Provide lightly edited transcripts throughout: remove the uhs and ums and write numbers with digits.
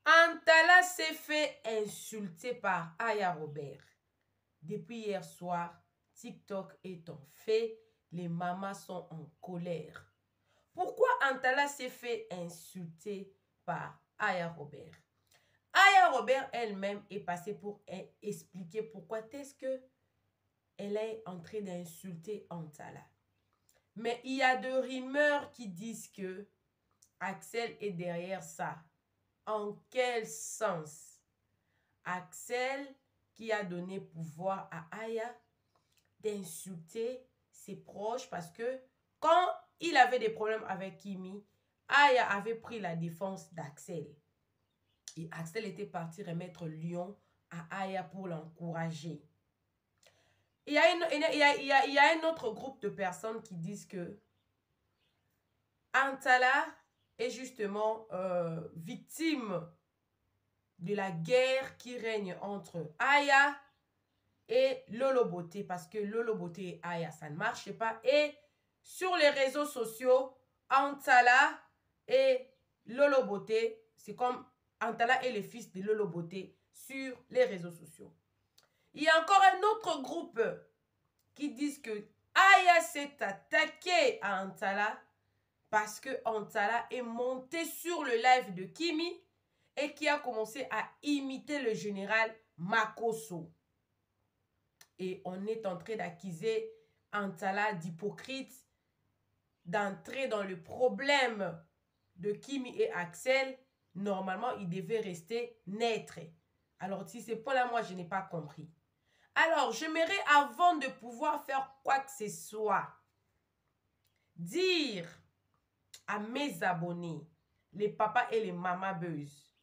Antala s'est fait insulter par Aya Robert. Depuis hier soir, TikTok est en fait, les mamas sont en colère. Pourquoi Antala s'est fait insulter par Aya Robert? Aya Robert elle-même est passée pour expliquer pourquoi est-ce que elle est en train d'insulter Antala. Mais il y a des rumeurs qui disent que Axel est derrière ça. En quel sens? Axel qui a donné pouvoir à Aya d'insulter ses proches parce que quand il avait des problèmes avec Kimi, Aya avait pris la défense d'Axel. Et Axel était parti remettre Lyon à Aya pour l'encourager. Il y a un autre groupe de personnes qui disent que Antala est justement victime de la guerre qui règne entre Aya et Lolo Beauté, parce que Lolo Beauté et Aya, ça ne marche pas. Et sur les réseaux sociaux, Antala et Lolo Beauté, c'est comme Antala et les fils de Lolo Beauté sur les réseaux sociaux. Il y a encore un autre groupe qui disent que Aya s'est attaqué à Antala parce que Antala est monté sur le live de Kimi et qui a commencé à imiter le général Makosso. Et on est en train d'accuser Antala d'hypocrite, d'entrer dans le problème de Kimi et Axel. Normalement, il devait rester neutre. Alors, si c'est pas là, moi, je n'ai pas compris. Alors, j'aimerais, avant de pouvoir faire quoi que ce soit, dire à mes abonnés, les papas et les mamas buzz,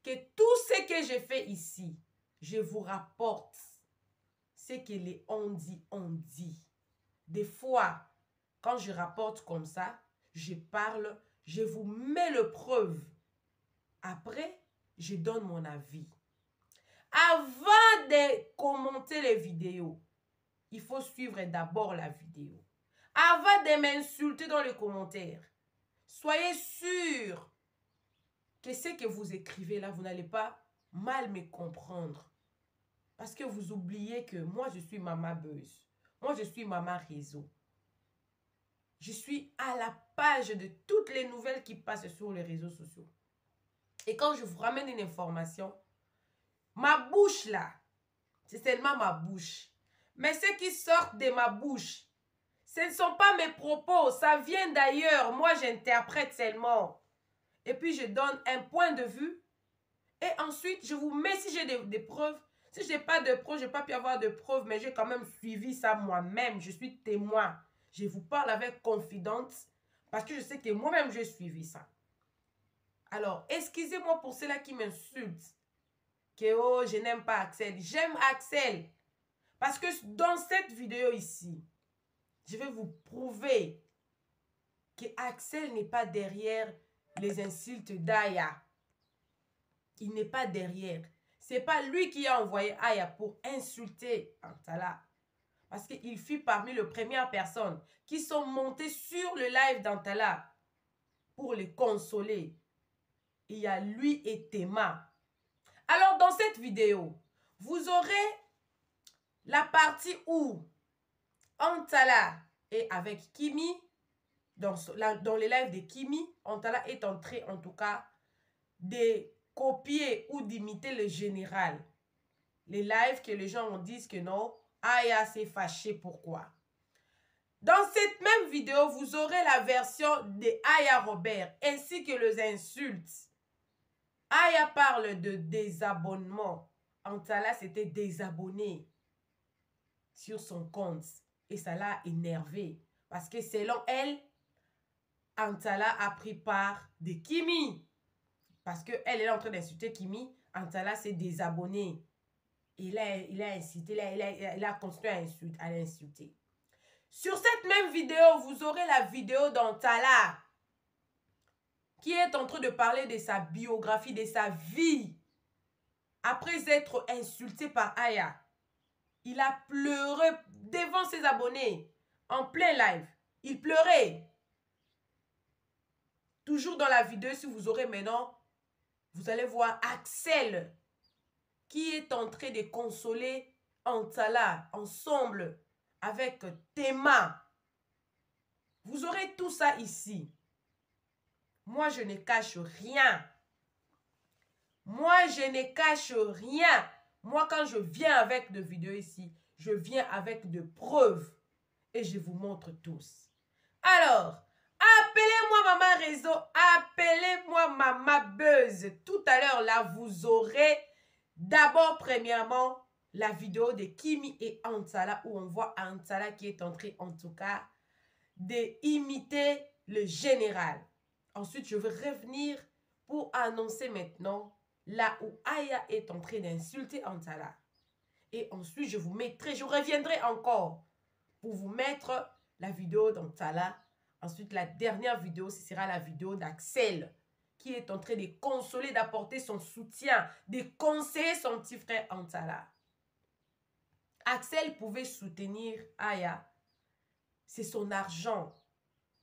que tout ce que j'ai fait ici, je vous rapporte ce que les on dit. Des fois, quand je rapporte comme ça, je parle, je vous mets le preuve. Après, je donne mon avis. Avant de commenter les vidéos, il faut suivre d'abord la vidéo. Avant de m'insulter dans les commentaires, soyez sûr que ce que vous écrivez là, vous n'allez pas mal me comprendre. Parce que vous oubliez que moi, je suis Maman Buzz. Moi, je suis Maman Réseau. Je suis à la page de toutes les nouvelles qui passent sur les réseaux sociaux. Et quand je vous ramène une information, ma bouche là, c'est seulement ma bouche. Mais ce qui sort de ma bouche, ce ne sont pas mes propos, ça vient d'ailleurs. Moi, j'interprète seulement. Et puis, je donne un point de vue. Et ensuite, je vous mets, si j'ai des preuves. Si je n'ai pas de preuves, je n'ai pas pu avoir de preuves, mais j'ai quand même suivi ça moi-même. Je suis témoin. Je vous parle avec confidence parce que je sais que moi-même, j'ai suivi ça. Alors, excusez-moi pour ceux-là qui m'insultent. Que, oh, je n'aime pas Axel. J'aime Axel. Parce que dans cette vidéo ici, je vais vous prouver que Axel n'est pas derrière les insultes d'Aya. Il n'est pas derrière. Ce n'est pas lui qui a envoyé Aya pour insulter Antala. Parce qu'il fut parmi les premières personnes qui sont montées sur le live d'Antala pour les consoler. Il y a lui et Tema. Alors, dans cette vidéo, vous aurez la partie où Antala est avec Kimi. Dans les lives de Kimi, Antala est en train, en tout cas, de copier ou d'imiter le général. Les lives que les gens disent que non, Aya s'est fâché, pourquoi? Dans cette même vidéo, vous aurez la version de Aya Robert ainsi que les insultes. Aya parle de désabonnement. Antala s'était désabonné sur son compte et ça l'a énervé parce que selon elle, Antala a pris part de Kimi. Parce qu'elle est en train d'insulter Kimi, Antala s'est désabonné. Il a incité, il a continué à l'insulter. Sur cette même vidéo, vous aurez la vidéo d'Antala qui est en train de parler de sa biographie, de sa vie. Après être insulté par Aya, il a pleuré devant ses abonnés, en plein live. Il pleurait. Toujours dans la vidéo, si vous aurez maintenant vous allez voir Axel qui est en train de consoler Antala ensemble avec Théma. Vous aurez tout ça ici. Moi, je ne cache rien. Moi, je ne cache rien. Moi, quand je viens avec des vidéos ici, je viens avec des preuves. Et je vous montre tous. Alors, appelez-moi Maman Réseau. Appelez-moi Maman Buzz. Tout à l'heure, là, vous aurez d'abord, premièrement, la vidéo de Kimi et Antala où on voit Antala qui est en train, en tout cas, d'imiter le général. Ensuite, je vais revenir pour annoncer maintenant là où Aya est en train d'insulter Antala. Et ensuite, je reviendrai encore pour vous mettre la vidéo d'Antala. Ensuite, la dernière vidéo, ce sera la vidéo d'Axel qui est en train de consoler, d'apporter son soutien, de conseiller son petit frère Antala. Axel pouvait soutenir Aya. C'est son argent.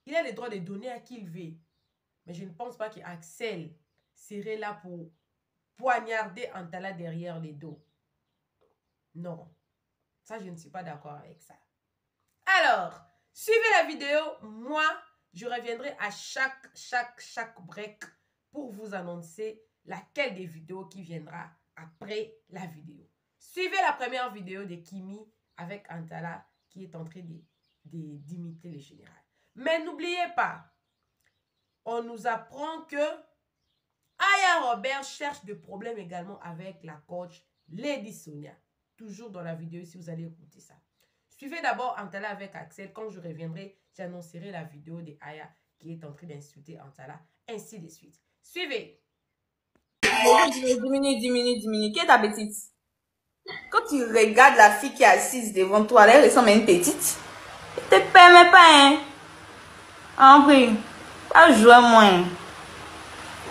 Il a le droit de donner à qui il veut. Mais je ne pense pas qu'Axel serait là pour poignarder Antala derrière les dos. Non. Ça, je ne suis pas d'accord avec ça. Alors, suivez la vidéo. Moi, je reviendrai à chaque break pour vous annoncer laquelle des vidéos qui viendra après la vidéo. Suivez la première vidéo de Kimi avec Antala qui est en train d'imiter le général. Mais n'oubliez pas, on nous apprend que Aya Robert cherche des problèmes également avec la coach Lady Sonia. Toujours dans la vidéo si vous allez écouter ça. Suivez d'abord Antala avec Axel. Quand je reviendrai, j'annoncerai la vidéo de Aya qui est en train d'insulter Antala. Ainsi de suite. Suivez. Diminue. Qui est ta petite? Quand tu regardes la fille qui est assise devant toi, elle ressemble à une petite. Ne te permets pas, hein? En vrai, pas jouer moins.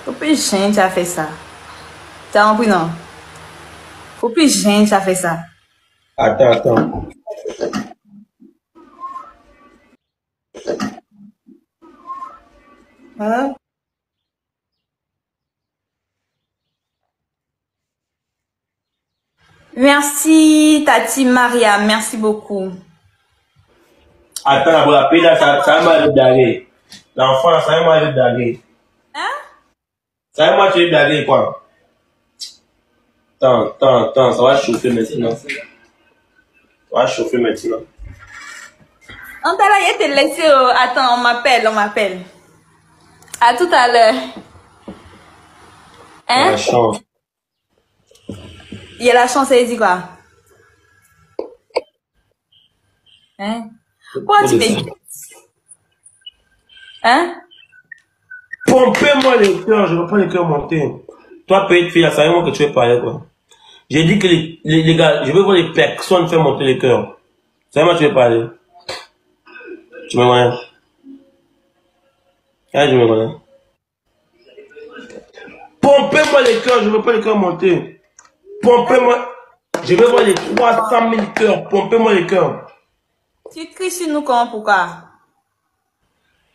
Faut plus gêner, tu as fait ça. Tu as compris, non? Faut plus gêner, tu as fait ça. Attends. Hein? Merci, Tati Maria. Merci beaucoup. Attends, pour la paix, là, ça m'a blagué. L'enfant, ça m'a blagué. Hein? Ça m'a tué blagué, quoi. Attends, ça va chauffer maintenant. Ça va chauffer maintenant. Antala, il te laissé. Attends, on m'appelle. À tout à l'heure. Hein? La chance. Il y a la chance, elle dit quoi? Hein? Pourquoi tu me dis? Hein? Pompez-moi les cœurs, je ne veux pas les cœurs monter. Toi, petite fille, là, ça moi que tu veux parler, quoi. J'ai dit que les gars, je veux voir les personnes faire monter les cœurs. Ça moi tu veux parler. Tu me connais? Ah, je me connais. Pompez-moi les cœurs, je ne veux pas les cœurs monter. Pompez-moi. Je veux voir les 300 000 cœurs. Pompez-moi les cœurs. Tu cries sur nous comment, pourquoi?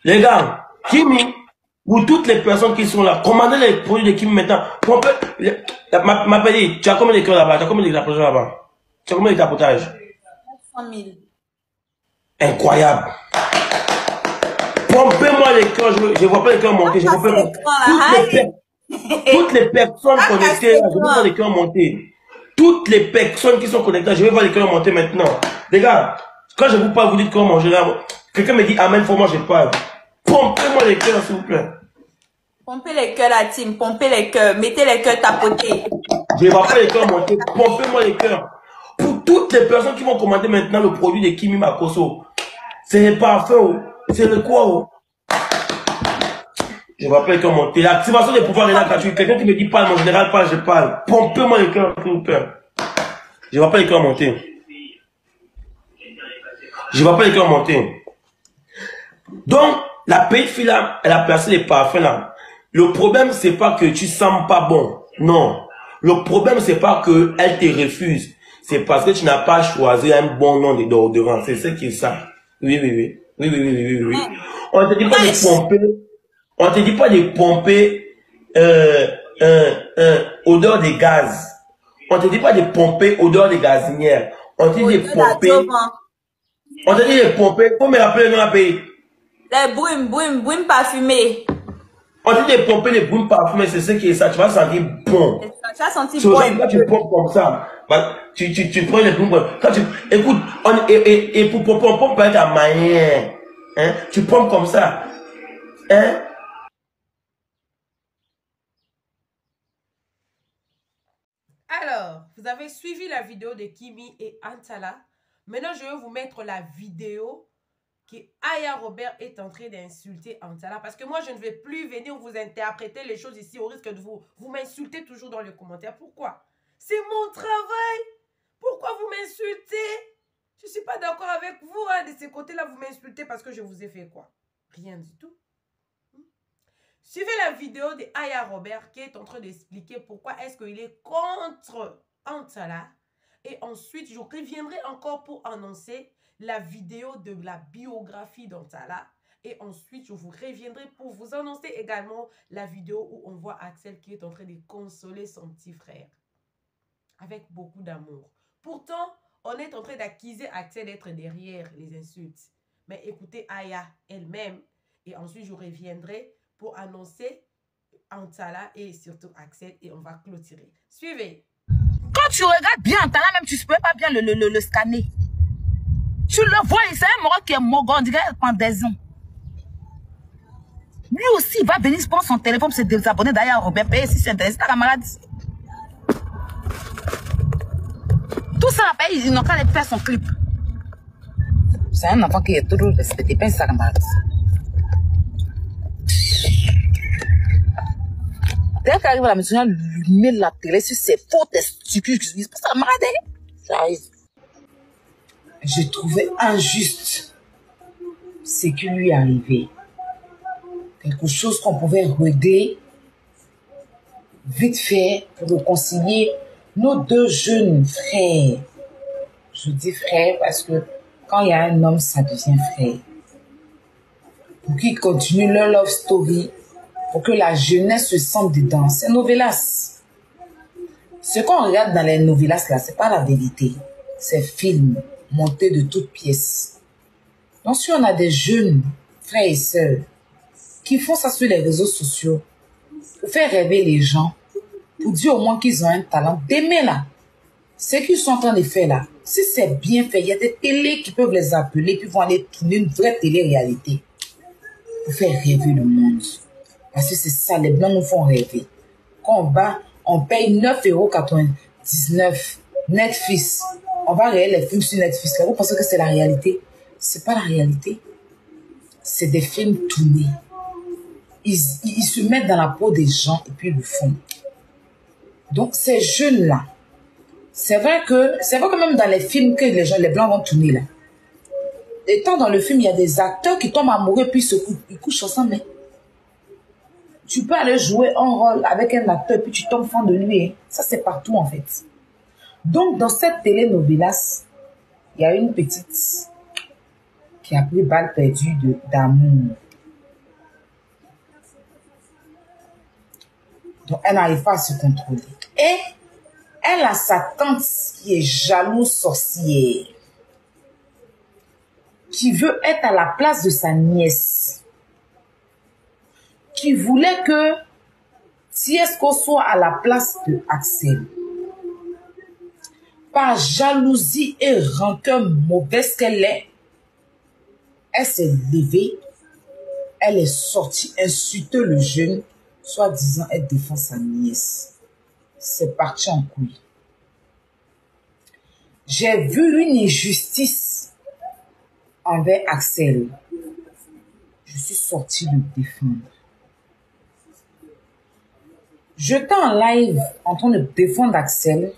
Les gars, Kimi, ou toutes les personnes qui sont là, commandez les produits de Kimi maintenant. Pompez. Ma petite, tu as combien de cœurs là-bas? Tu as combien de tapotages là-bas? Tu as combien de tapotages? 100 000. Incroyable. Pompez-moi les cœurs, je ne vois pas les cœurs monter. Je vois pas toutes les personnes connectées, là, je veux voir les cœurs monter. Toutes les personnes qui sont connectées, je vais voir les cœurs monter maintenant. Les gars, quand je vous parle, vous dites comment manger là. Quelqu'un me dit Amen, faut moi je parle. Pompez-moi les cœurs, s'il vous plaît. Pompez les cœurs, la team. Pompez les cœurs. Mettez les cœurs tapotés. Je ne vois pas les cœurs monter. Pompez-moi les cœurs. Pour toutes les personnes qui vont commander maintenant le produit de Kimi Makosso. C'est le parfum. C'est le quoi? Je ne vois pas les cœurs monter. L'activation des pouvoirs est là gratuite. Quelqu'un qui me dit parle, mon général parle, je parle. Pompez-moi les cœurs, s'il vous plaît. Je ne vois pas les cœurs monter. Je ne vois pas les cœurs monter. Donc, la petite fille là, elle a placé les parfums là. Le problème, c'est pas que tu sens pas bon. Non. Le problème, c'est pas que elle te refuse. C'est parce que tu n'as pas choisi un bon nom de déodorant. C'est ce qui est ça. Oui. On te dit pas de pomper. On te dit pas de pomper odeur de gaz. On te dit pas de pomper odeur de gazinière. On te dit de pomper. On te dit de pomper. Faut me rappeler le nom à pays. Les brumes parfumées. On te dit de pomper les brumes parfumées, c'est ce qui est ça. Tu vas sentir bon. Tu vas sentir bon. bon. Quand tu pompes comme ça, bah, tu prends les brumes. Quand tu, écoute, et pour pomper, on pompe pas avec la manière. Hein? Tu pompes comme ça. Hein? Alors, vous avez suivi la vidéo de Kimi et Antala. Maintenant, je vais vous mettre la vidéo que Aya Robert est en train d'insulter Antala. Parce que moi, je ne vais plus venir vous interpréter les choses ici au risque de vous m'insulter toujours dans les commentaires. Pourquoi? C'est mon travail. Pourquoi vous m'insultez? Je ne suis pas d'accord avec vous. Hein. De ce côté-là, vous m'insultez parce que je vous ai fait quoi? Rien du tout. Suivez la vidéo de Aya Robert qui est en train d'expliquer pourquoi est-ce qu'il est contre Antala. Et ensuite, je reviendrai encore pour annoncer la vidéo de la biographie d'Antala. Et ensuite, je vous reviendrai pour vous annoncer également la vidéo où on voit Axel qui est en train de consoler son petit frère. Avec beaucoup d'amour. Pourtant, on est en train d'accuser Axel d'être derrière les insultes. Mais écoutez Aya elle-même. Et ensuite, je reviendrai pour annoncer Antala et surtout Axel et on va clôturer. Suivez. Quand tu regardes bien Antala, même tu ne peux pas bien le scanner. Tu le vois, c'est un mort qui est mort, on dirait pendaison. Lui aussi, il va venir prendre son téléphone pour se désabonner d'ailleurs Robert payer si c'est intéressé ta camarade. Tout ça, après, ils n'ont qu'à aller faire son clip. C'est un enfant qui est toujours respecté, pas sa camarade. Dès qu'elle arrive à la maison, elle lui met la télé sur ses faux testicules. Je dis, c'est pas ça, camarade. J'arrive. Je trouvais injuste ce qui lui est arrivé. Quelque chose qu'on pouvait régler vite fait pour réconcilier nos deux jeunes frères. Je dis frère parce que quand il y a un homme, ça devient frère. Pour qu'ils continuent leur love story, pour que la jeunesse se sente dedans. C'est novelas. Ce qu'on regarde dans les novelas là, c'est pas la vérité. C'est film monté de toutes pièces. Donc si on a des jeunes frères et sœurs qui font ça sur les réseaux sociaux pour faire rêver les gens, pour dire au moins qu'ils ont un talent, d'aimer là. Ce qu'ils sont en train de faire là, si c'est bien fait, il y a des télés qui peuvent les appeler puis vont aller tourner une vraie télé-réalité pour faire rêver le monde. Parce que c'est ça, les blancs nous font rêver. Quand on va, on paye 9,99 € Netflix. On va regarder les films sur Netflix. Là, vous pensez que c'est la réalité? C'est pas la réalité. C'est des films tournés. Ils se mettent dans la peau des gens et puis ils le font. Donc ces jeunes-là, c'est vrai que même dans les films que les blancs vont tourner là, étant dans le film, il y a des acteurs qui tombent amoureux puis ils couchent ensemble. Tu peux aller jouer un rôle avec un acteur puis tu tombes fan de lui. Hein. Ça, c'est partout en fait. Donc, dans cette télénovelas, il y a une petite qui a pris balle perdue d'amour. Donc, elle n'arrive pas à se contrôler. Et elle a sa tante qui est jalouse sorcière, qui veut être à la place de sa nièce, qui voulait que Tiesco soit à la place de Axel. Par jalousie et rancœur mauvaise qu'elle est, elle s'est levée, elle est sortie insulter le jeune, soi-disant elle défend sa nièce. C'est parti en couille. J'ai vu une injustice envers Axel. Je suis sortie le défendre. J'étais en live en train de défendre Axel.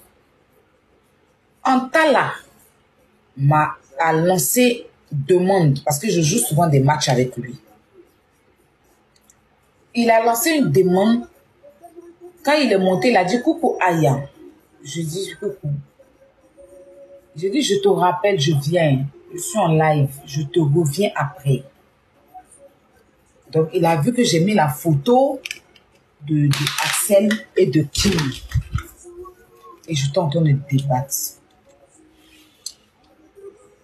Antala m'a lancé demande, parce que je joue souvent des matchs avec lui. Il a lancé une demande. Quand il est monté, il a dit coucou Aya. Je dis coucou. Je dis je te rappelle, je viens. Je suis en live. Je te reviens après. Donc il a vu que j'ai mis la photo de Axel et de Kim. Et je suis en train de débattre.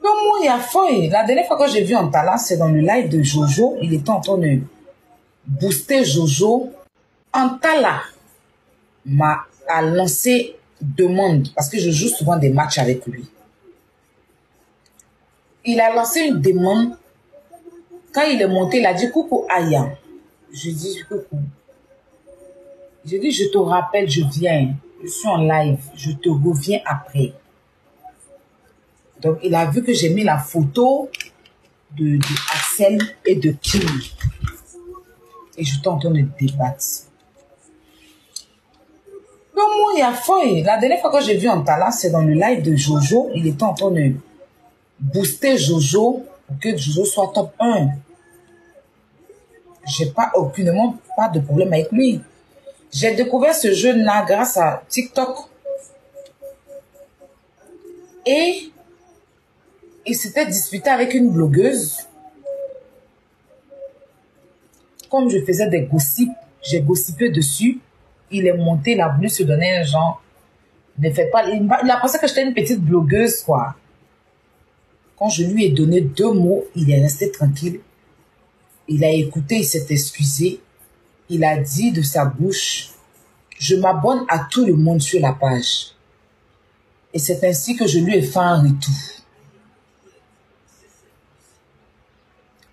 Donc moi, il y a feuille. La dernière fois que j'ai vu Antala, c'est dans le live de Jojo. Il était en train de booster Jojo. Antala m'a lancé demande, parce que je joue souvent des matchs avec lui. Il a lancé une demande. Quand il est monté, il a dit coucou Aya. Je dis coucou. Je dis je te rappelle, je viens. Je suis en live. Je te reviens après. Donc il a vu que j'ai mis la photo de Axel et de Kim. Et je suis en train de débattre. Donc moi, il y a feuille. La dernière fois que j'ai vu Antala, c'est dans le live de Jojo. Il était en train de booster Jojo pour que Jojo soit top 1. J'ai aucunement pas de problème avec lui. J'ai découvert ce jeune-là grâce à TikTok. Et il s'était disputé avec une blogueuse. Comme je faisais des gossips, j'ai gossipé dessus. Il est monté, il a voulu se donner un genre. Ne faites pas. Il a pensé que j'étais une petite blogueuse, quoi. Quand je lui ai donné 2 mots, il est resté tranquille. Il a écouté, il s'est excusé. Il a dit de sa bouche, je m'abonne à tout le monde sur la page. Et c'est ainsi que je lui ai fait un retour.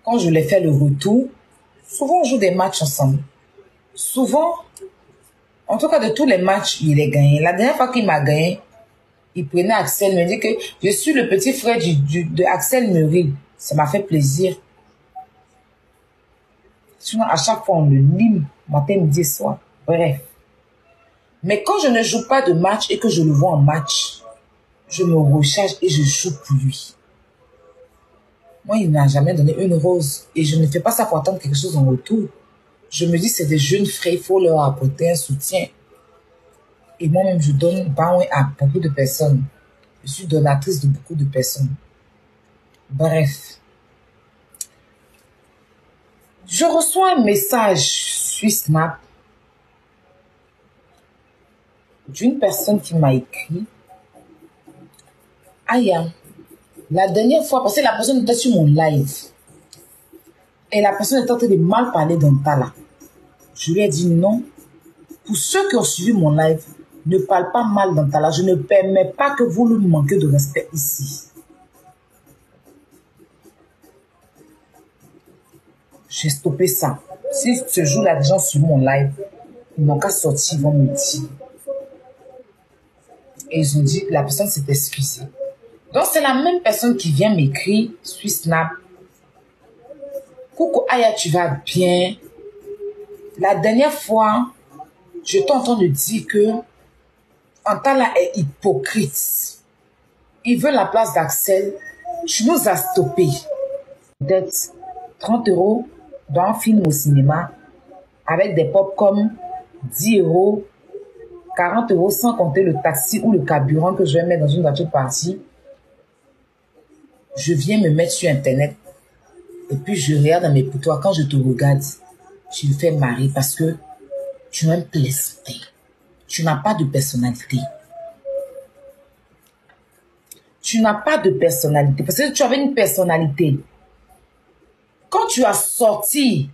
Quand je l'ai fait le retour, souvent on joue des matchs ensemble. Souvent, en tout cas de tous les matchs, il est gagné. La dernière fois qu'il m'a gagné, il prenait Axel, me dit que je suis le petit frère de Axel Murray. Ça m'a fait plaisir. Sinon, à chaque fois, on le lime, matin, midi, soir. Bref. Mais quand je ne joue pas de match et que je le vois en match, je me recharge et je joue pour lui. Moi, il n'a jamais donné une rose. Et je ne fais pas ça pour attendre quelque chose en retour. Je me dis, c'est des jeunes frères, il faut leur apporter un soutien. Et moi-même, je donne à beaucoup de personnes. Je suis donatrice de beaucoup de personnes. Bref. Je reçois un message sur Snap d'une personne qui m'a écrit. Aya, la dernière fois, parce que la personne était sur mon live. Et la personne était en train de mal parler d'Antala. Je lui ai dit non. Pour ceux qui ont suivi mon live, ne parle pas mal d'Antala. Je ne permets pas que vous lui manquiez de respect ici. J'ai stoppé ça. Si ce jour-là, les gens suivent mon live, ils n'ont qu'à sortir, ils vont me dire. Et ils ont dit, la personne s'est excusée. Donc, c'est la même personne qui vient m'écrire sur Snap. Coucou Aya, tu vas bien? La dernière fois, je t'entends de dire que Antala est hypocrite. Il veut la place d'Axel. Tu nous as stoppé. Peut-être 30 € dans un film au cinéma avec des pop-corn, 10 €, 40 € sans compter le taxi ou le carburant que je vais mettre dans une voiture partie. Je viens me mettre sur Internet et puis je regarde dans mes poutoirs. Quand je te regarde, tu me fais marrer parce que tu es un plaisantin. Tu n'as pas de personnalité. Tu n'as pas de personnalité. Parce que tu avais une personnalité. Quand tu as sorti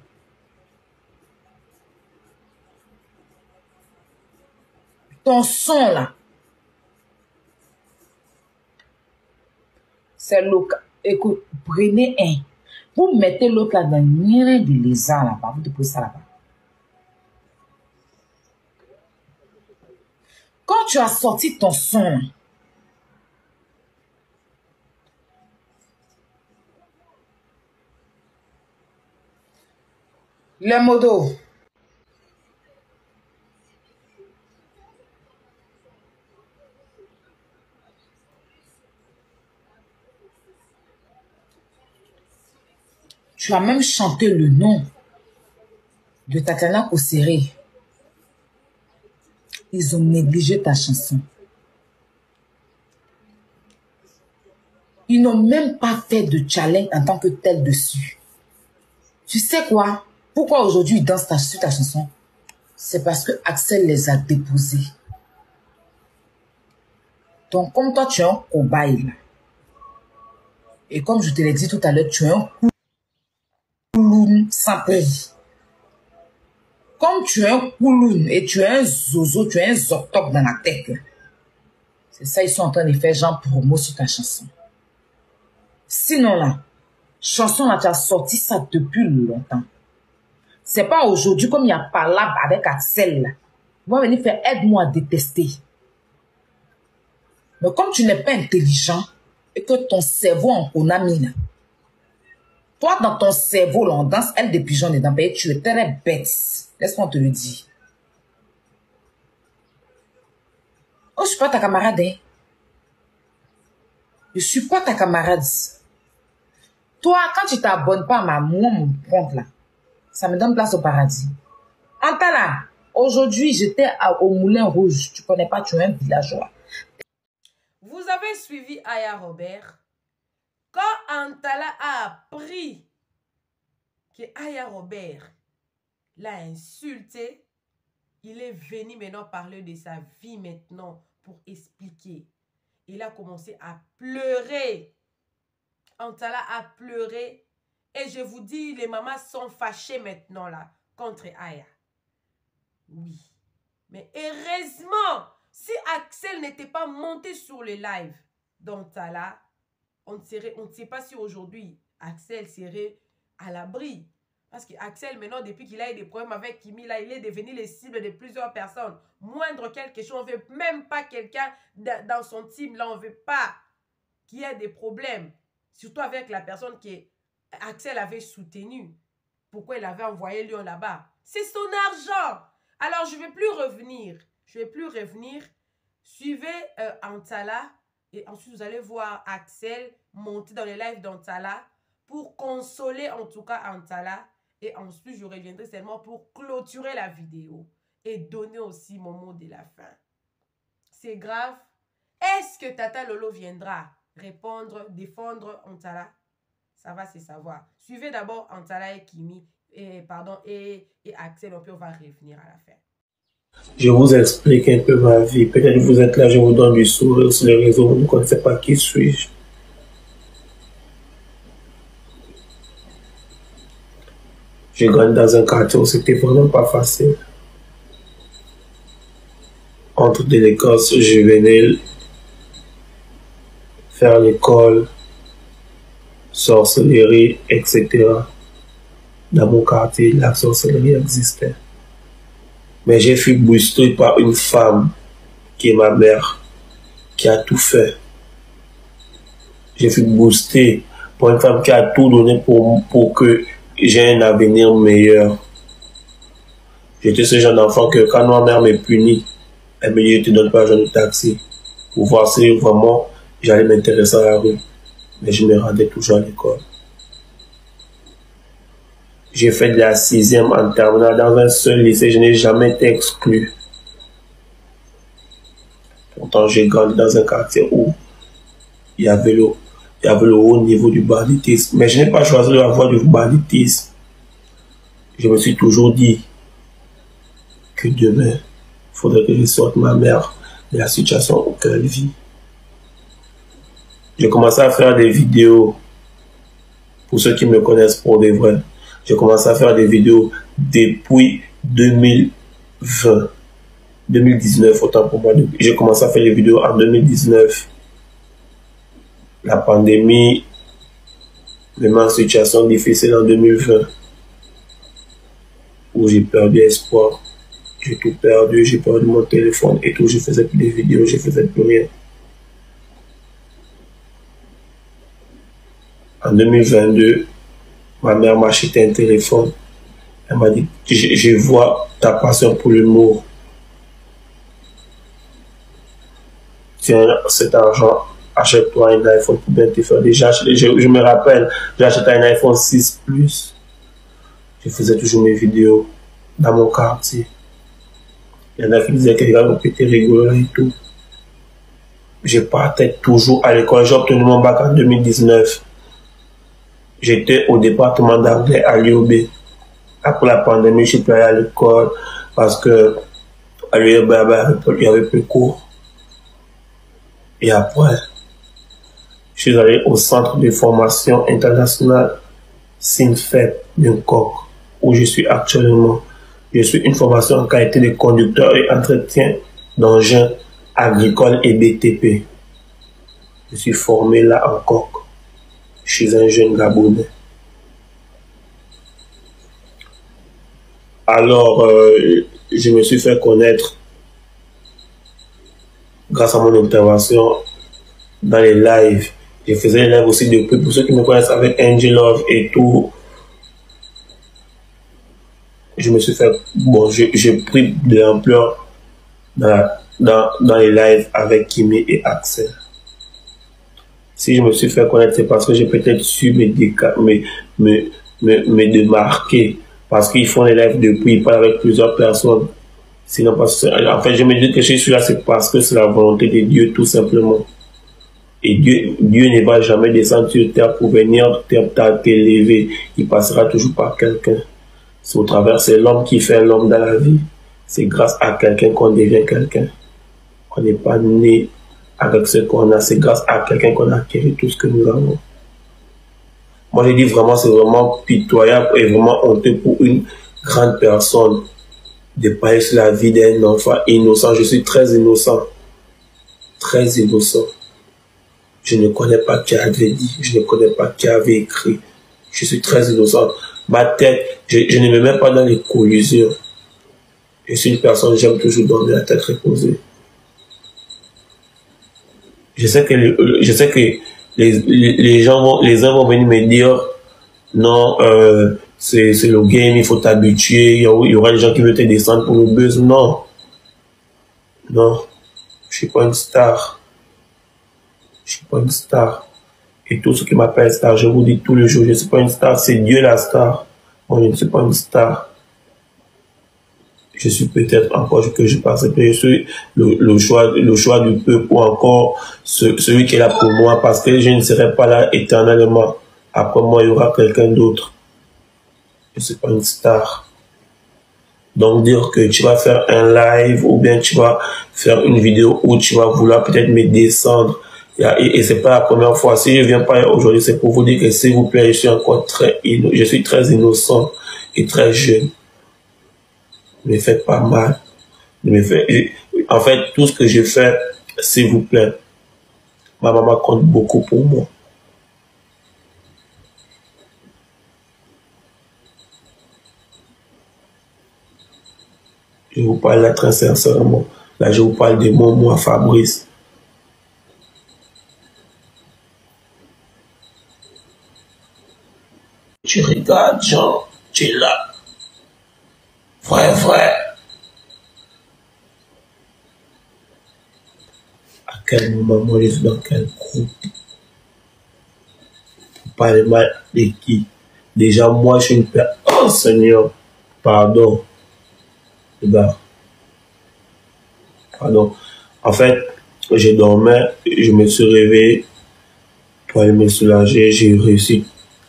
ton son là, c'est local. Écoute, prenez un. Vous mettez l'autre là dans le nid de lézard là-bas. Vous déposez ça là-bas. Quand tu as sorti ton son, le modo. Tu as même chanté le nom de Tatiana Kosséré. Ils ont négligé ta chanson. Ils n'ont même pas fait de challenge en tant que tel dessus. Tu sais quoi? Pourquoi aujourd'hui ils dansent sur ta chanson? c'est parce que Axel les a déposés. Donc, comme toi, tu es un cobaye là. Et comme je te l'ai dit tout à l'heure, tu es un couloun sans pays. Comme tu es un couloun et tu es un zozo, tu es un zoctoc dans la tête. C'est ça, ils sont en train de faire genre promo sur ta chanson. Sinon là, chanson là, tu as sorti ça depuis longtemps. C'est pas aujourd'hui comme il y a pas là avec Axel là. Ils vont venir faire aide-moi à détester. Mais comme tu n'es pas intelligent et que ton cerveau en konami là, toi dans ton cerveau là, on danse elle des pigeons dedans, tu es très bête. Laisse-moi te le dire. Oh, je suis pas ta camarade, hein. Je suis pas ta camarade. Toi, quand tu t'abonnes pas à mon compte là, ça me donne place au paradis. Antala, aujourd'hui, j'étais au Moulin Rouge. Tu connais pas, tu es un villageois. Vous avez suivi Aya Robert. Quand Antala a appris que Aya Robert l'a insulté, il est venu maintenant parler de sa vie maintenant pour expliquer. Il a commencé à pleurer. Antala a pleuré. Et je vous dis, les mamans sont fâchées maintenant là contre Aya. Oui. Mais heureusement, si Axel n'était pas monté sur le live d'Antala, on ne sait pas si aujourd'hui Axel serait à l'abri. Parce qu'Axel, maintenant, depuis qu'il a eu des problèmes avec Kimi, là, il est devenu les cibles de plusieurs personnes. Moindre quelque chose, on ne veut même pas quelqu'un dans son team. Là, on ne veut pas qu'il y ait des problèmes. Surtout avec la personne qu'Axel avait soutenue. Pourquoi il avait envoyé Lyon là-bas? C'est son argent. Alors, je ne vais plus revenir. Je ne vais plus revenir. Suivez Antala. Et ensuite, vous allez voir Axel monter dans les lives d'Antala pour consoler en tout cas Antala. Et ensuite, je reviendrai seulement pour clôturer la vidéo et donner aussi mon mot de la fin. C'est grave. Est-ce que Tata Lolo viendra répondre, défendre Antala? Ça va se savoir. Suivez d'abord Antala et Kimi, et Axel, puis on va revenir à la fin. Je vous explique un peu ma vie. Peut-être que vous êtes là, je vous donne du sourire sur les réseaux, vous ne connaissez pas qui suis-je. J'ai grandi dans un quartier où c'était vraiment pas facile. Entre délinquance juvénile, faire l'école, sorcellerie, etc. Dans mon quartier, la sorcellerie existait. Mais j'ai fui boosté par une femme qui est ma mère, qui a tout fait. J'ai fui boosté par une femme qui a tout donné pour que j'ai un avenir meilleur. J'étais ce genre d'enfant que quand ma mère me punit, elle me dit, je te donne pas l'argent de taxi. Pour voir si vraiment j'allais m'intéresser à la rue. Mais je me rendais toujours à l'école. J'ai fait de la 6e en terminale dans un seul lycée. Je n'ai jamais été exclu. Pourtant, j'ai grandi dans un quartier où il y avait le haut niveau du banditisme. Mais je n'ai pas choisi la voie du banditisme. Je me suis toujours dit que demain, il faudrait que je sorte ma mère de la situation où elle vit. J'ai commencé à faire des vidéos. Pour ceux qui me connaissent pour de vrai. J'ai commencé à faire des vidéos depuis 2020. 2019, autant pour moi. J'ai commencé à faire les vidéos en 2019. La pandémie me met en situation difficile en 2020. Où j'ai perdu espoir. J'ai tout perdu. J'ai perdu mon téléphone et tout. Je faisais plus de vidéos. Je faisais plus rien. En 2022, ma mère m'a acheté un téléphone. Elle m'a dit, je vois ta passion pour l'humour. Tiens, cet argent, achète-toi un iPhone pour bien te faire. Déjà, je me rappelle, j'ai acheté un iPhone 6 Plus. Je faisais toujours mes vidéos dans mon quartier. Il y en a qui disaient que les gars étaient rigolos et tout. Je partais toujours à l'école. J'ai obtenu mon bac en 2019. J'étais au département d'anglais à l'UOB. Après la pandémie, je suis plus allé à l'école. parce que il y avait plus cours. Et après, je suis allé au centre de formation internationale SINFEP d'un coq, où je suis actuellement. Je suis une formation en qualité de conducteur et entretien d'engins agricoles et BTP. Je suis formé là en coq. Je suis un jeune Gabonais. Alors, je me suis fait connaître grâce à mon intervention dans les lives. Je faisais les lives aussi depuis, pour ceux qui me connaissent avec Angel Love et tout. Je me suis fait, bon, j'ai pris de l'ampleur dans les lives avec Kimi et Axel. Si je me suis fait connaître, c'est parce que j'ai peut-être su me démarquer. Parce qu'ils font les lives depuis, ils parlent avec plusieurs personnes. Sinon, parce que, en fait, je me dis que je suis là, c'est parce que c'est la volonté de Dieu, tout simplement. Et Dieu ne va jamais descendre sur terre pour venir t'élever. Il passera toujours par quelqu'un. C'est au travers, c'est l'homme qui fait l'homme dans la vie. C'est grâce à quelqu'un qu'on devient quelqu'un. On n'est pas né avec ce qu'on a, c'est grâce à quelqu'un qu'on a acquis tout ce que nous avons. Moi, je dis vraiment, c'est vraiment pitoyable et vraiment honteux pour une grande personne de parler sur la vie d'un enfant innocent. Je suis très innocent. Très innocent. Je ne connais pas qui avait dit, je ne connais pas qui avait écrit. Je suis très innocent. Ma tête, je ne me mets pas dans les collisions. Je suis une personne, j'aime toujours dormir la tête reposée. Je sais que les gens les uns vont venir me dire non, c'est le game, il faut t'habituer, il y aura des gens qui veulent te descendre pour le buzz. Non, non, je suis pas une star. Je suis pas une star. Et tous ceux qui m'appellent star, je vous dis tous les jours, je ne suis pas une star, c'est Dieu la star. Moi, je ne suis pas une star. Je suis peut-être encore que je pense que je suis le choix du peuple ou encore celui qui est là pour moi, parce que je ne serai pas là éternellement. Après moi, il y aura quelqu'un d'autre. Je ne suis pas une star. Donc dire que tu vas faire un live ou bien tu vas faire une vidéo où tu vas vouloir peut-être me descendre. Et c'est pas la première fois. Si je viens pas aujourd'hui, c'est pour vous dire que s'il vous plaît, je suis encore je suis très innocent et très jeune. Ne me faites pas mal. En fait, tout ce que je fais, s'il vous plaît, ma maman compte beaucoup pour moi. Je vous parle là très sincèrement. Là, je vous parle de moi, Fabrice. Tu regardes, Jean, tu es là. Vrai. À quel moment moi je suis dans quel groupe? Pour parler mal de qui? Déjà, moi, je suis une personne. Oh Seigneur, pardon. Pardon. En fait, je dormais, je me suis réveillé pour aller me soulager. J'ai reçu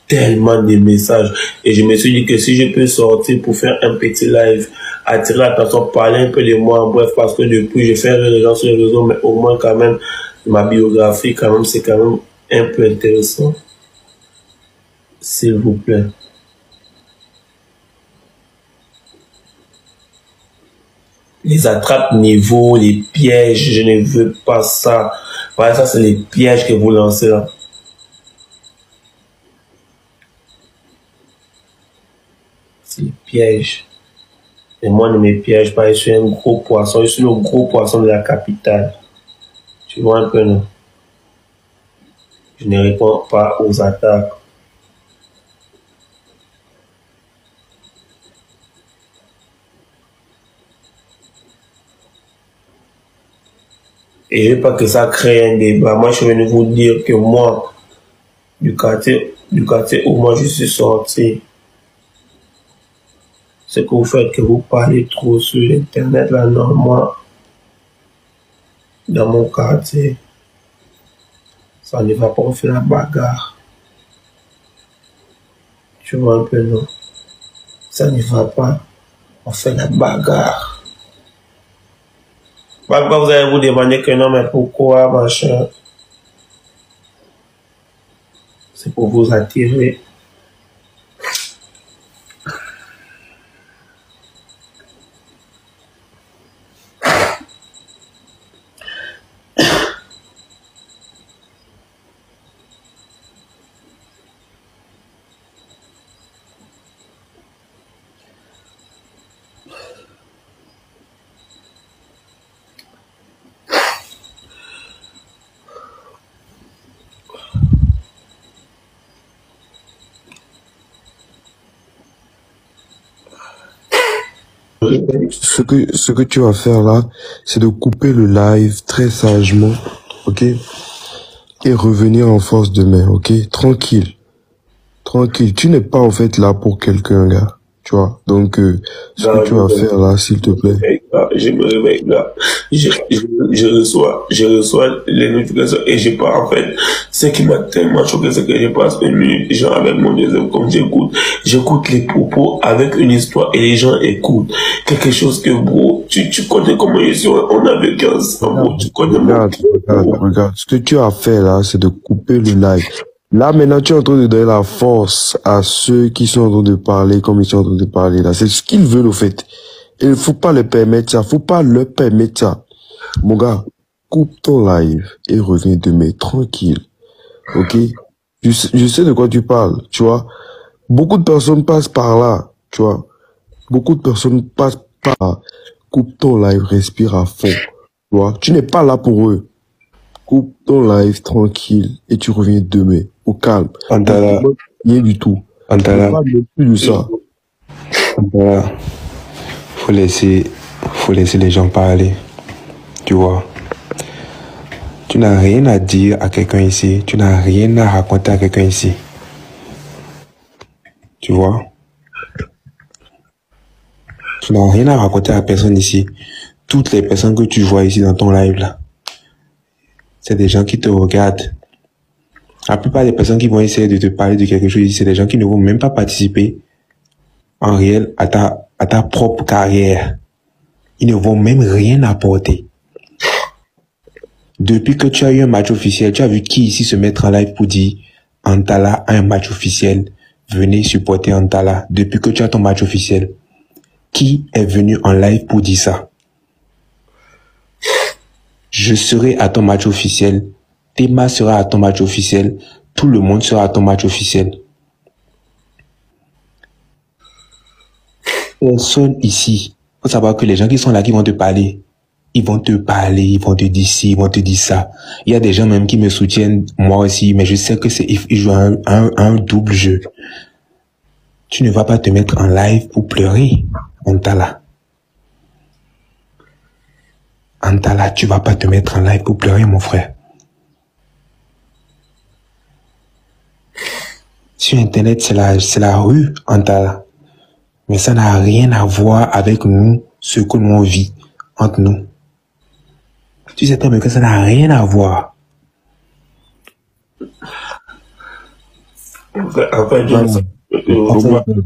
tellement de messages et je me suis dit que si je peux sortir pour faire un petit live, attirer l'attention, parler un peu de moi, bref, parce que depuis je fais les gens sur les réseaux, mais au moins quand même ma biographie quand même c'est quand même un peu intéressant. S'il vous plaît. Les attrape-niveaux, les pièges, je ne veux pas ça. Voilà, ça c'est les pièges que vous lancez là. C'est les pièges. Et moi ne me piège pas, je suis un gros poisson, je suis le gros poisson de la capitale. Tu vois un peu, non? Je ne réponds pas aux attaques. Et je ne veux pas que ça crée un débat. Moi, je suis venu vous dire que moi, du quartier où moi je suis sorti, ce que vous faites, que vous parlez trop sur Internet, là, non, moi, dans mon quartier, ça ne va pas, on fait la bagarre. Tu vois un peu, non? Ça ne va pas. On fait la bagarre. Pourquoi vous allez vous demander que non, mais pourquoi, machin? C'est pour vous attirer. Ce que tu vas faire là, c'est de couper le live très sagement, ok? Et revenir en force demain, ok? Tranquille. Tranquille. Tu n'es pas en fait là pour quelqu'un, gars. Tu vois? Donc, ce que tu vas faire là, s'il te plaît. Je me réveille là. Je reçois les notifications et j'ai pas, en fait, ce qui m'a tellement choqué, c'est que je passe une minute, genre avec mon deuxième, comme j'écoute les propos avec une histoire et les gens écoutent. Quelque chose que, bro, tu connais comment ils sont, on a vécu ensemble, bro, tu connais regarde. Ce que tu as fait là, c'est de couper le live. Là, maintenant, tu es en train de donner la force à ceux qui sont en train de parler comme ils sont en train de parler là. C'est ce qu'ils veulent, au fait. Il ne faut pas leur permettre ça. Faut pas leur permettre ça. Mon gars, coupe ton live et reviens demain tranquille. Ok? Je sais de quoi tu parles, tu vois. Beaucoup de personnes passent par là, tu vois. Beaucoup de personnes passent par là. Coupe ton live, respire à fond. Tu vois. Tu n'es pas là pour eux. Coupe ton live tranquille et tu reviens demain au calme. Antala. Rien du tout. Antala. Pas plus de ça. Antala. Faut laisser les gens parler. Tu vois. Tu n'as rien à dire à quelqu'un ici. Tu n'as rien à raconter à quelqu'un ici. Tu vois. Tu n'as rien à raconter à personne ici. Toutes les personnes que tu vois ici dans ton live là, c'est des gens qui te regardent. La plupart des personnes qui vont essayer de te parler de quelque chose ici, c'est des gens qui ne vont même pas participer en réel à ta propre carrière. Ils ne vont même rien apporter. Depuis que tu as eu un match officiel, tu as vu qui ici se mettre en live pour dire Antala a un match officiel, venez supporter Antala. Depuis que tu as ton match officiel, qui est venu en live pour dire ça? Je serai à ton match officiel, Théma sera à ton match officiel, tout le monde sera à ton match officiel. Personne ici. Faut savoir que les gens qui sont là, qui vont te parler, ils vont te parler, ils vont te dire ci, ils vont te dire ça. Il y a des gens même qui me soutiennent, moi aussi, mais je sais que ils jouent un double jeu. Tu ne vas pas te mettre en live pour pleurer, Antala. Antala, tu vas pas te mettre en live pour pleurer, mon frère. Sur Internet, c'est la rue, Antala. Mais ça n'a rien à voir avec nous, ce que nous on vit entre nous. Tu sais très bien que ça n'a rien à voir.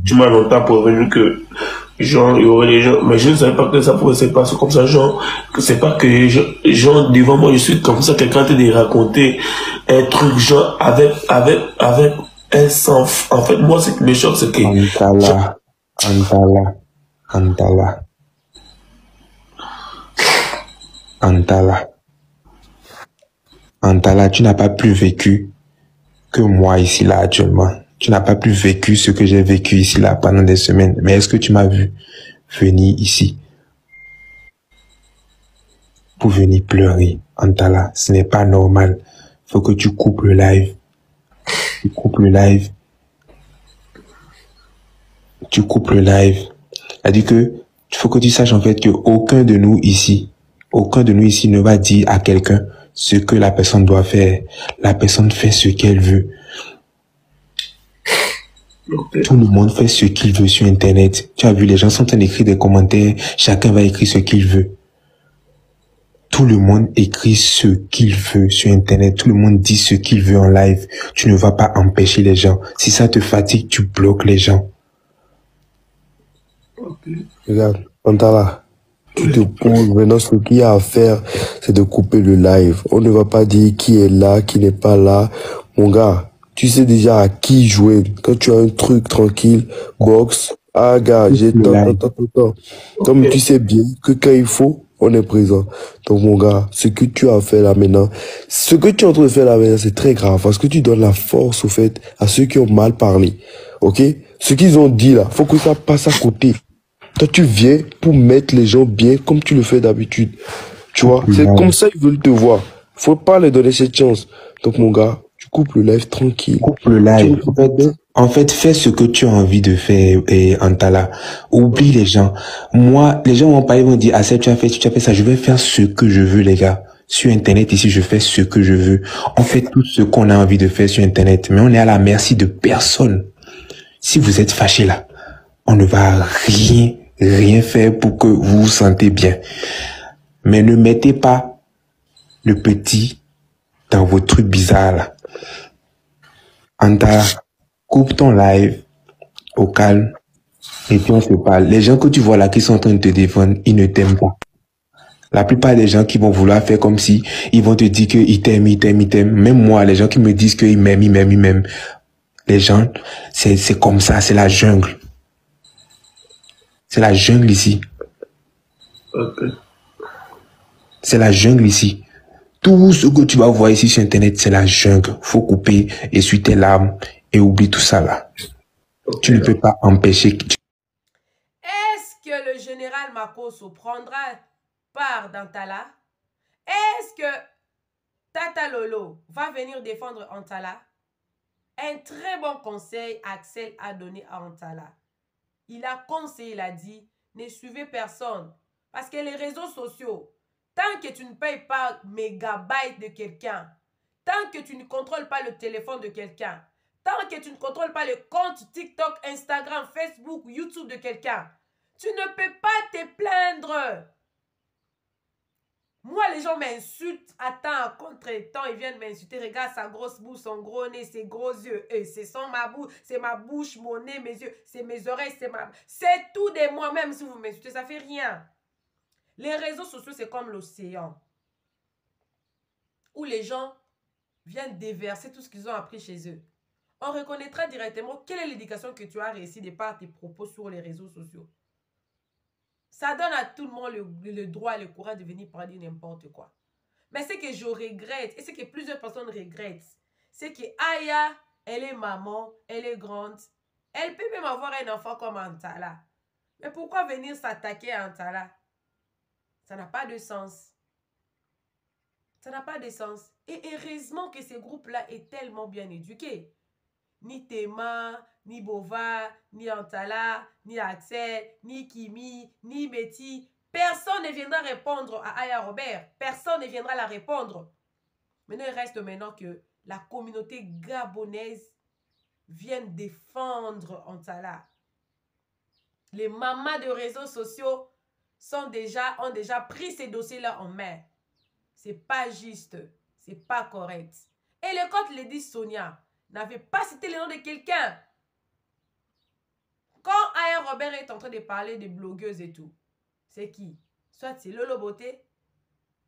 Tu m'as longtemps prévenu que genre il y aurait des gens, mais je ne savais pas que ça pouvait se passer comme ça, genre que c'est pas que genre devant moi je suis comme ça quelqu'un de raconter un truc genre avec un sens. En fait moi ce qui me choque c'est que Antala, tu n'as pas plus vécu que moi ici là actuellement. Tu n'as pas plus vécu ce que j'ai vécu ici là pendant des semaines. Mais est-ce que tu m'as vu venir ici pour venir pleurer? Antala, ce n'est pas normal. Faut que tu coupes le live. Tu coupes le live. Tu coupes le live. C'est-à-dire que il faut que tu saches en fait que aucun de nous ici ne va dire à quelqu'un ce que la personne doit faire. La personne fait ce qu'elle veut. Tout le monde fait ce qu'il veut sur Internet. Tu as vu, les gens sont en train d'écrire des commentaires. Chacun va écrire ce qu'il veut. Tout le monde écrit ce qu'il veut sur Internet. Tout le monde dit ce qu'il veut en live. Tu ne vas pas empêcher les gens. Si ça te fatigue, tu bloques les gens. Regarde, Antala, tu te poses. Maintenant, ce qu'il y a à faire, c'est de couper le live. On ne va pas dire qui est là, qui n'est pas là. Mon gars, tu sais déjà à qui jouer. Quand tu as un truc tranquille, box, ah gars, j'ai tant. Comme tu sais bien que quand il faut, on est présent. Donc mon gars, ce que tu as fait là maintenant, ce que tu es en train de faire là maintenant, c'est très grave parce que tu donnes la force au fait à ceux qui ont mal parlé. Ok? Ce qu'ils ont dit là, faut que ça passe à côté. Toi, tu viens pour mettre les gens bien comme tu le fais d'habitude. Tu vois, c'est comme ça qu'ils veulent te voir. Faut pas leur donner cette chance. Donc, mon gars, tu coupes le live tranquille. Coupe le live. En fait, fais ce que tu as envie de faire, Antala. Oublie les gens. Moi, les gens vont pas, ils vont dire, ah, ça, tu as fait ça. Je vais faire ce que je veux, les gars. Sur Internet, ici, je fais ce que je veux. On fait tout ce qu'on a envie de faire sur Internet. Mais on est à la merci de personne. Si vous êtes fâché là, on ne va rien faire pour que vous vous sentez bien. Mais ne mettez pas le petit dans vos trucs bizarres là. Antala, coupe ton live au calme et puis on se parle. Les gens que tu vois là qui sont en train de te défendre, ils ne t'aiment pas. La plupart des gens qui vont vouloir faire comme si ils vont te dire qu'ils t'aiment, ils t'aiment. Même moi, les gens qui me disent qu'ils m'aiment, ils m'aiment. Les gens, c'est comme ça, c'est la jungle. C'est la jungle ici. C'est la jungle ici. Tout ce que tu vas voir ici sur Internet, c'est la jungle. Faut couper, essuie tes larmes et oublie tout ça là. Tu ne peux pas empêcher. Est-ce que le général Makosso prendra part d'Antala? Est-ce que Tata Lolo va venir défendre Antala? Un très bon conseil Axel a donné à Antala. Il a conseillé, il a dit, ne suivez personne. Parce que les réseaux sociaux, tant que tu ne payes pas mégabytes de quelqu'un, tant que tu ne contrôles pas le téléphone de quelqu'un, tant que tu ne contrôles pas le compte TikTok, Instagram, Facebook, YouTube de quelqu'un, tu ne peux pas te plaindre. Moi, les gens m'insultent à temps, à contre-temps, ils viennent m'insulter. Regarde sa grosse bouche, son gros nez, ses gros yeux. C'est ma bouche, mon nez, mes yeux, c'est mes oreilles, c'est tout de moi, même si vous m'insultez, ça fait rien. Les réseaux sociaux, c'est comme l'océan. Où les gens viennent déverser tout ce qu'ils ont appris chez eux. On reconnaîtra directement quelle est l'éducation que tu as réussi de par tes propos sur les réseaux sociaux. Ça donne à tout le monde le droit et le courage de venir parler n'importe quoi. Mais ce que je regrette, et ce que plusieurs personnes regrettent, c'est que Aya, elle est maman, elle est grande. Elle peut même avoir un enfant comme Antala. Mais pourquoi venir s'attaquer à Antala? Ça n'a pas de sens. Ça n'a pas de sens. Et heureusement que ce groupe-là est tellement bien éduqué. Ni Théma, ni Bova, ni Antala, ni Axel, ni Kimi, ni Betty. Personne ne viendra répondre à Aya Robert. Personne ne viendra la répondre. Maintenant, il reste maintenant que la communauté gabonaise vienne défendre Antala. Les mamas de réseaux sociaux ont déjà pris ces dossiers-là en main. C'est pas juste. C'est pas correct. Et le compte Lady Sonia n'avait pas cité le nom de quelqu'un. Quand Aya Robert est en train de parler de blogueuses et tout, c'est qui? Soit c'est Lolo Beauté,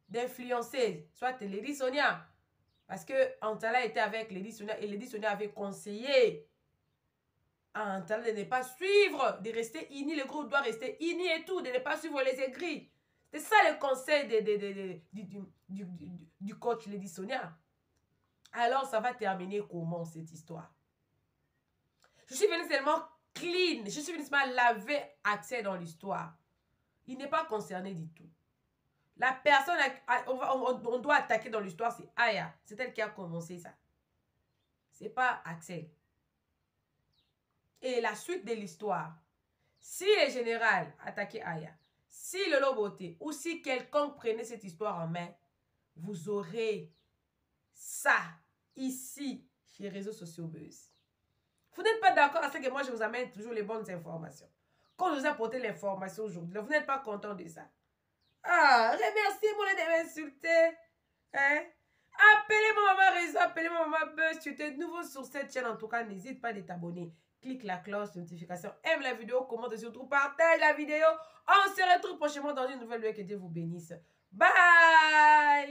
d'influenceuse, soit c'est Lady Sonia. Parce que Antala était avec Lady Sonia et Lady Sonia avait conseillé à Antala de ne pas suivre, de rester uni, le groupe doit rester uni et tout, de ne pas suivre les aigris. C'est ça le conseil du coach Lady Sonia. Alors, ça va terminer comment cette histoire? Je suis venue seulement clean. Je suis venue seulement laver Axel dans l'histoire. Il n'est pas concerné du tout. La personne, on doit attaquer dans l'histoire, c'est Aya. C'est elle qui a commencé ça. C'est pas Axel. Et la suite de l'histoire, si le général attaquait Aya, si le Loboté ou si quelqu'un prenait cette histoire en main, vous aurez ça ici chez les réseaux sociaux Buzz. Vous n'êtes pas d'accord à ce que moi je vous amène toujours les bonnes informations. Quand je vous ai apporté l'information aujourd'hui, vous n'êtes pas content de ça. Ah, remerciez-moi de m'insulter. Hein? Appelez ma maman réseau, appelez ma maman Mama Buzz. Si tu es nouveau sur cette chaîne, en tout cas, n'hésite pas à t'abonner. Clique la cloche de notification, aime la vidéo, commente et surtout partage la vidéo. On se retrouve prochainement dans une nouvelle vidéo. Que Dieu vous bénisse. Bye!